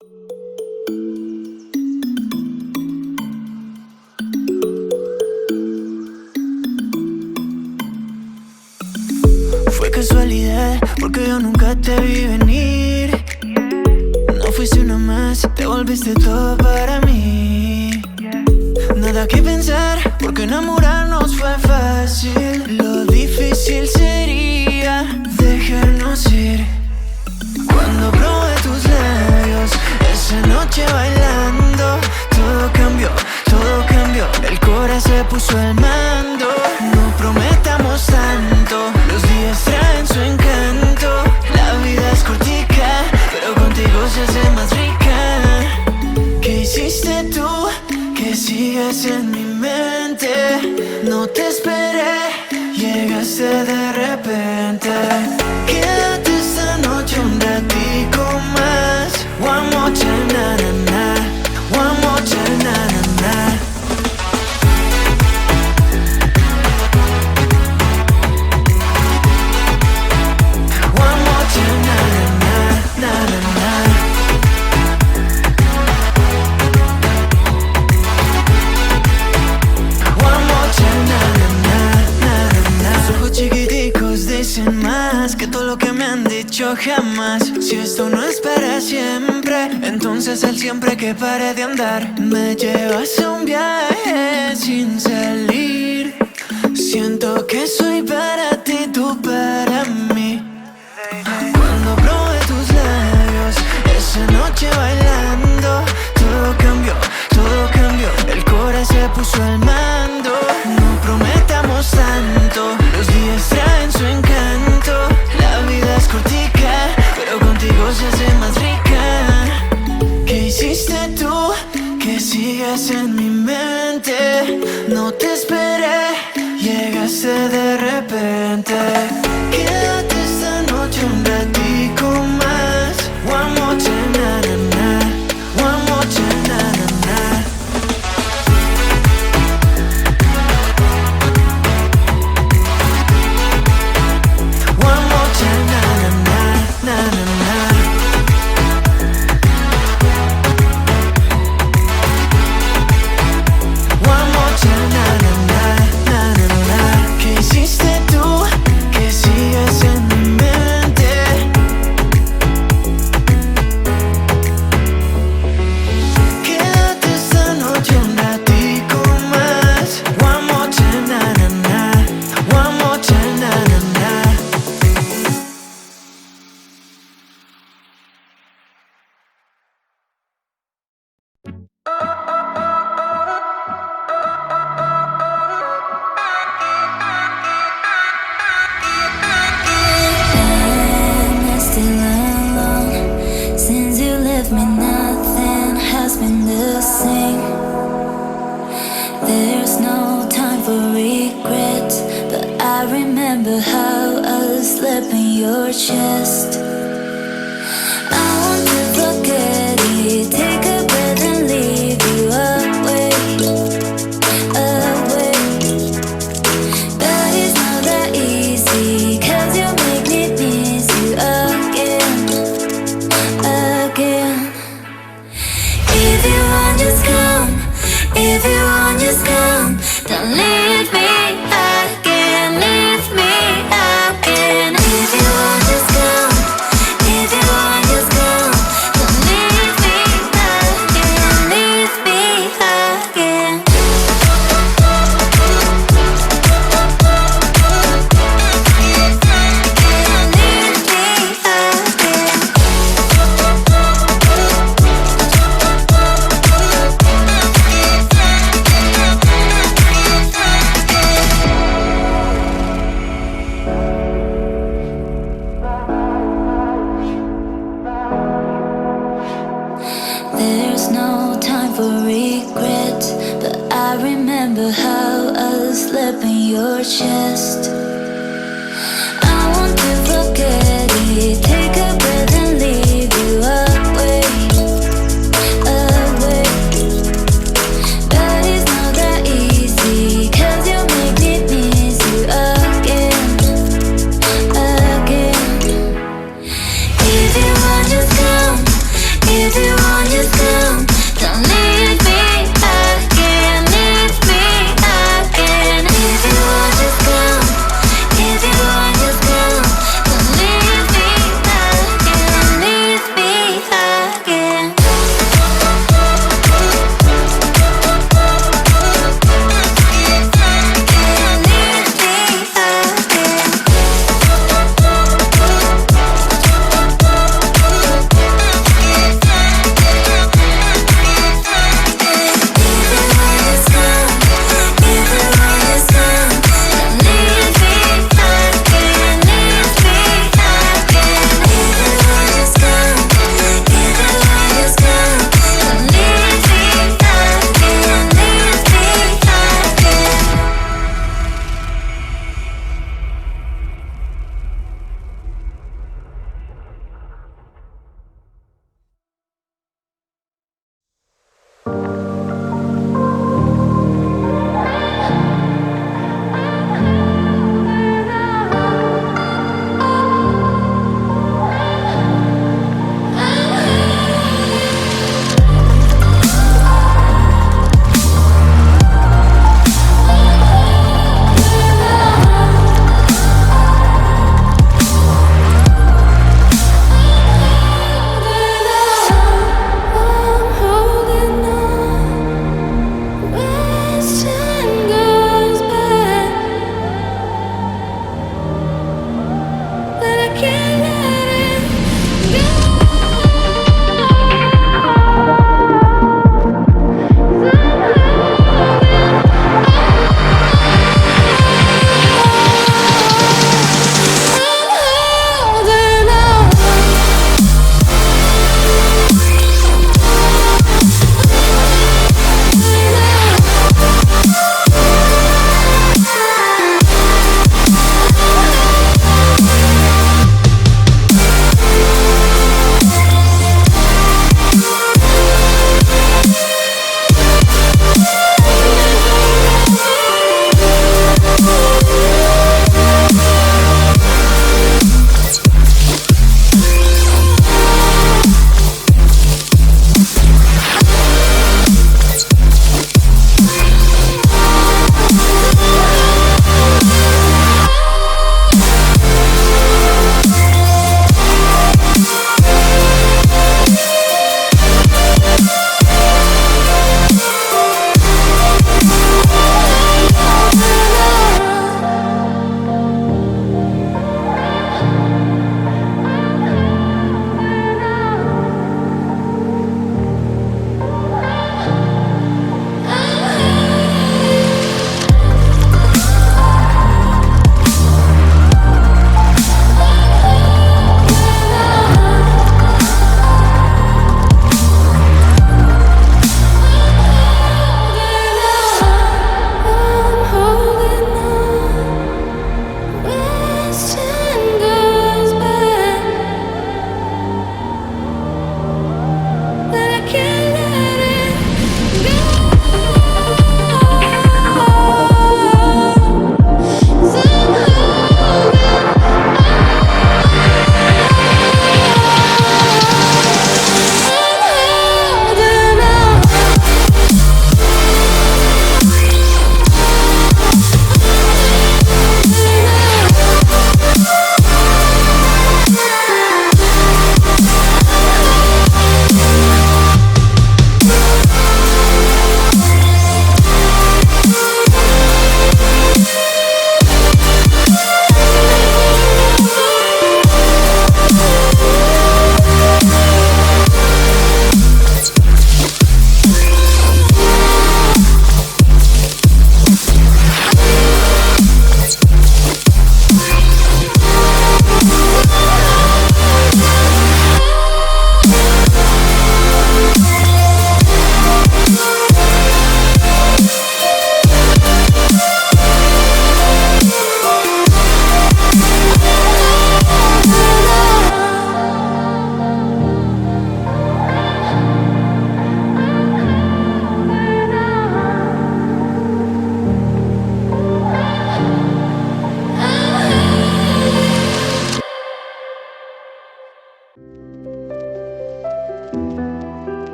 Fue casualidad, porque yo nunca te vi venir. No fuiste una más, te volviste todo para mí. Nada que pensar, porque enamorarnos fue fácil. Lo difícil sería dejarnos ir. Cuando probé tus labios, esa noche bailando, todo cambió, todo cambió. El corazón se puso al mando. No prometamos tanto, los días traen su encanto. La vida es cortica, pero contigo se hace más rica. ¿Qué hiciste tú? Que sigues en mi mente. No te esperé, llegaste de repente. Quédate esta noche un ratico más. One more time, na na na. One more time, na na na. One more time, na na na, na na na. Chiquiticos dicen más que todo lo que me han dicho jamás. Si esto no es para siempre, entonces el siempre que pare de andar. Me llevas a un viaje sin salir. Siento que soy para ti, tú para mí. Cuando probé tus labios, esa noche bailando, todo cambió, todo cambió. El corazón se puso al mando. No prometamos tanto, los días traen su encanto. La vida es cortica, pero contigo se hace más rica. ¿Qué hiciste tú? Que sigas en mi mente. No te esperé, llegaste de repente. Quédate esta noche un ratico más. One more time, na na na. One more time, na na na. One more time, na na na, na na na. One more time, na na na, na na na. ¿Qué hiciste tú? Que sigues en mi mente. Quédate esta noche un ratico más. One more time, na na na. One more time, na na na. I'm still alone. Since you left me, nothing has been the same. There's no time for regrets, but I remember how I slept in your chest. I want to forget it, take a breath and leave you away, away. But it's not that easy, 'cause you make me miss you again, again. If you want, just come. If you want, just come. Don't leave me again, leave me again. If you want, just come. If you want, just come.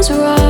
was right.